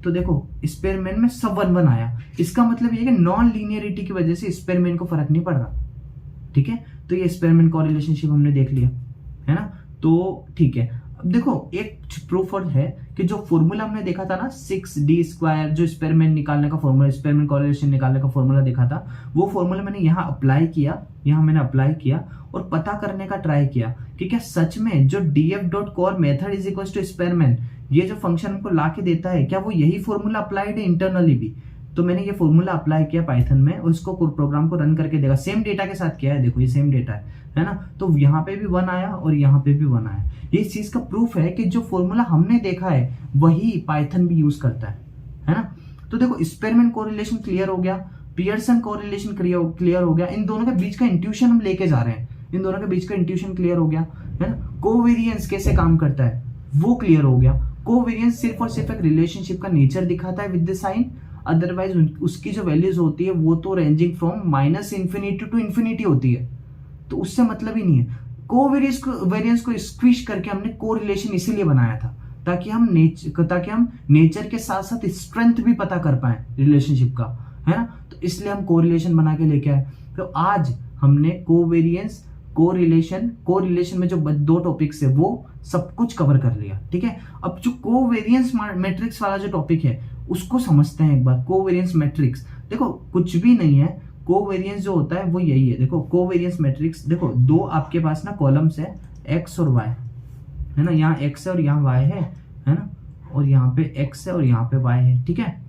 तो देखो स्पेयरमैन में सब 1 आया, इसका मतलब ये कि नॉन लीनियरिटी की वजह से स्पेयरमैन को फर्क नहीं पड़ रहा, ठीक है। तो ये स्पेयरमैन कोरिलेशनशिप हमने देख लिया, है ना। तो ठीक है, अब देखो एक प्रूफ और है कि जो फॉर्मूला हमने देखा था ना 6d², जो स्पेयरमैन निकालने का फॉर्मूला, स्पेयरमैन कोरिलेशन निकालने का फॉर्मूला देखा था, वो फॉर्मूला मैंने यहाँ अप्लाई किया, और पता करने का ट्राई किया कि क्या सच में जो df.core method is equal to Spearman, ये जो फंक्शन हमको ला के देता है, क्या वो यही फॉर्मूला अप्लाइड है इंटरनली भी। तो मैंने ये फॉर्मूला अप्लाई किया पाइथन में, और इसको प्रोग्राम को रन करके देखा, सेम डेटा के साथ किया है, देखो ये सेम डेटा है ना। तो यहाँ पे भी 1 आया और यहाँ पे भी 1 आया। ये इस चीज का प्रूफ है कि जो फॉर्मूला हमने देखा है वही पाइथन भी यूज करता है ना। तो देखो स्पेयरमैन कोरिलेशन क्लियर हो गया, पियर्सन कोरिलेशन क्लियर हो गया, इन दोनों के बीच का इंट्यूशन हम लेके जा रहे हैं, इन दोनों के बीच का इंट्यूशन क्लियर हो गया, है ना। कोवेरियंस कैसे काम करता है वो क्लियर हो गया। कोवेरियंस सिर्फ और सिर्फ एक रिलेशनशिप का नेचर दिखाता है विद द साइन, अदरवाइज उसकी जो वैल्यूज होती है वो तो रेंजिंग फ्रॉम -∞ टू इन्फिनिटी होती है, तो उससे मतलब ही नहीं है। कोवेरियंस को स्क्विश करके हमने कोरिलेशन इसीलिए बनाया था ताकि हम नेचर के साथ साथ स्ट्रेंथ भी पता कर पाए रिलेशनशिप का, है ना। तो इसलिए हम कोरिलेशन बना के लेके आए। तो आज हमने कोवेरियंस, कोरिलेशन में जो 2 टॉपिक्स है वो सब कुछ कवर कर लिया, ठीक है। अब जो कोवेरियंस मैट्रिक्स वाला जो टॉपिक है उसको समझते हैं एक बार। कोवेरियंस मैट्रिक्स देखो कुछ भी नहीं है, कोवेरियंस जो होता है वो यही है। देखो कोवेरियंस मैट्रिक्स, देखो 2 आपके पास ना कॉलम्स है एक्स और वाई, है ना। यहाँ एक्स है और यहाँ वाई है ना, और यहाँ पे एक्स है और यहाँ पे वाई है, ठीक है।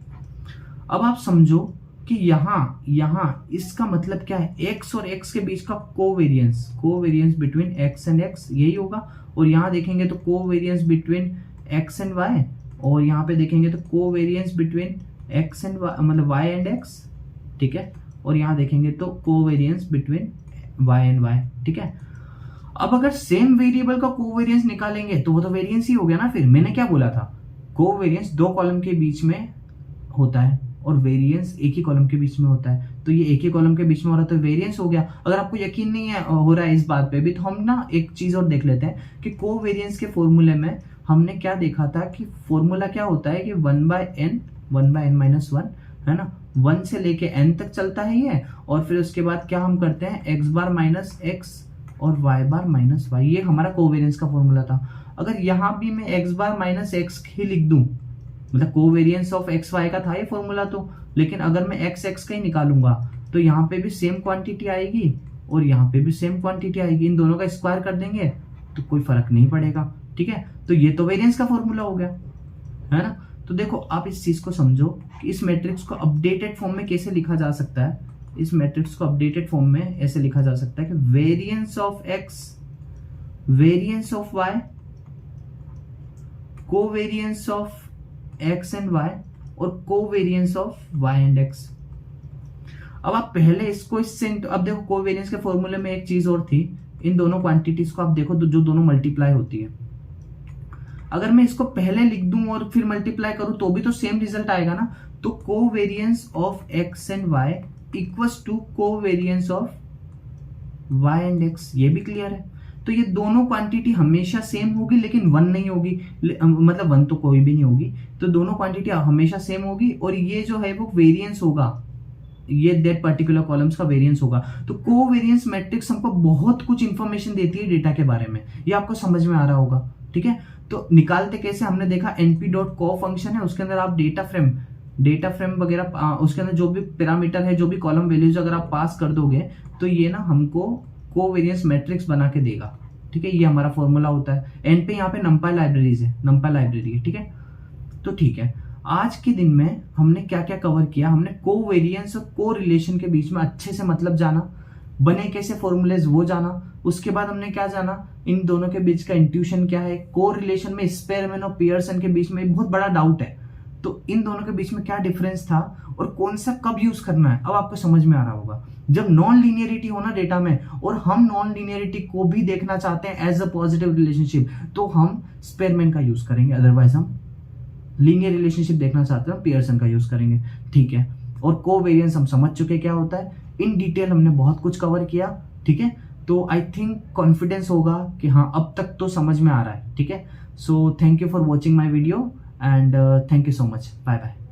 अब आप समझो कि यहाँ इसका मतलब क्या है, एक्स और एक्स के बीच का covariance between X and X यही होगा। और यहाँ देखेंगे तो covariance between X and Y, और यहाँ पे देखेंगे तो कोवेरियंस बिटवीन एक्स एंड मतलब वाई एंड एक्स, ठीक है। और यहाँ देखेंगे तो covariance between Y and Y, ठीक है। अब अगर सेम वेरिएबल का कोवेरियंस निकालेंगे तो वो तो वेरियंस ही हो गया ना। फिर मैंने क्या बोला था, कोवेरियंस 2 कॉलम के बीच में होता है और वेरिएंस एक ही कॉलम के बीच में होता है, तो ये एक ही कॉलम के बीच में हो रहा है तो वेरिएंस हो गया। अगर आपको यकीन नहीं है हो रहा है इस बात पे भी, तो हम ना एक चीज और देख लेते हैं कि कोवेरियंस के फॉर्मूले में हमने क्या देखा था कि फॉर्मूला क्या होता है कि 1/n - 1, है ना, 1 से लेके n तक चलता है ये, और फिर उसके बाद क्या हम करते हैं, x बार माइनस x और y बार माइनस y, ये हमारा कोवेरियंस का फॉर्मूला था। अगर यहाँ भी मैं x बार माइनस x ही लिख दूं, मतलब कोवेरियंस ऑफ एक्स वाई का था ये फॉर्मूला तो, लेकिन अगर मैं एक्स एक्स का ही निकालूंगा तो यहाँ पे भी सेम क्वांटिटी आएगी और यहाँ पे भी सेम क्वांटिटी आएगी, इन दोनों का स्क्वायर कर देंगे तो कोई फर्क नहीं पड़ेगा। ठीक है, तो ये तो वेरिएंस का फॉर्मूला हो गया, है ना। तो देखो आप इस चीज को समझो कि इस मैट्रिक्स को अपडेटेड फॉर्म में कैसे लिखा जा सकता है। इस मैट्रिक्स को अपडेटेड फॉर्म में ऐसे लिखा जा सकता है कि variance of X, variance of Y, covariance of x and y और covariance of y and x। अब आप पहले इसको इससे, अब देखो कोवेरियंस के फॉर्मूले में एक चीज और थी, इन दोनों क्वांटिटीज को आप देखो तो जो दोनों मल्टीप्लाई होती है, अगर मैं इसको पहले लिख दूं और फिर मल्टीप्लाई करूं तो भी तो सेम रिजल्ट आएगा ना। तो covariance of x and y equals to covariance of y and x, ये भी क्लियर है। तो ये दोनों क्वांटिटी हमेशा सेम होगी लेकिन 1 नहीं होगी, मतलब 1 तो कोई भी नहीं होगी, तो दोनों क्वांटिटी हमेशा सेम होगी और ये जो है वो वेरिएंस होगा, ये दैट पर्टिकुलर कॉलम्स का वेरिएंस होगा। तो कोवेरियंस मैट्रिक्स हमको बहुत कुछ इंफॉर्मेशन देती है डेटा के बारे में, ये आपको समझ में आ रहा होगा। ठीक है, तो निकालते कैसे, हमने देखा np.co फंक्शन है, उसके अंदर आप डेटा फ्रेम वगैरह, उसके अंदर जो भी पैरामीटर है, जो भी कॉलम वैल्यूज अगर आप पास कर दोगे तो ये ना हमको कोवेरियंस मैट्रिक्स बना के देगा। ठीक है, ये हमारा फॉर्मूला होता है। एंड पे यहाँ पे नंपाई लाइब्रेरीज है, नंपाई लाइब्रेरी है। ठीक है, तो ठीक है, आज के दिन में हमने क्या क्या कवर किया, हमने कोवेरियंस और कोरिलेशन के बीच में अच्छे से मतलब जाना, बने कैसे फॉर्मूलेज वो जाना, उसके बाद हमने क्या जाना, इन दोनों के बीच का इंट्यूशन क्या है, कोरिलेशन में स्पेरमैन और पियर्सन के बीच में बहुत बड़ा डाउट है, तो इन दोनों के बीच में क्या डिफरेंस था और कौन सा कब यूज करना है, अब आपको समझ में आ रहा होगा। जब नॉन लीनियरिटी हो ना डेटा में, और हम नॉन लीनियरिटी को भी देखना चाहते हैं एज अ पॉजिटिव रिलेशनशिप, तो हम स्पेरमैन का यूज करेंगे, अदरवाइज हम लीनियर रिलेशनशिप देखना चाहते हैं पियर्सन का यूज करेंगे। ठीक है, और कोवेरियंस हम समझ चुके क्या होता है, इन डिटेल हमने बहुत कुछ कवर किया। ठीक है, तो आई थिंक कॉन्फिडेंस होगा कि हाँ अब तक तो समझ में आ रहा है। ठीक है, so thank you for watching my video and thank you so much, bye bye.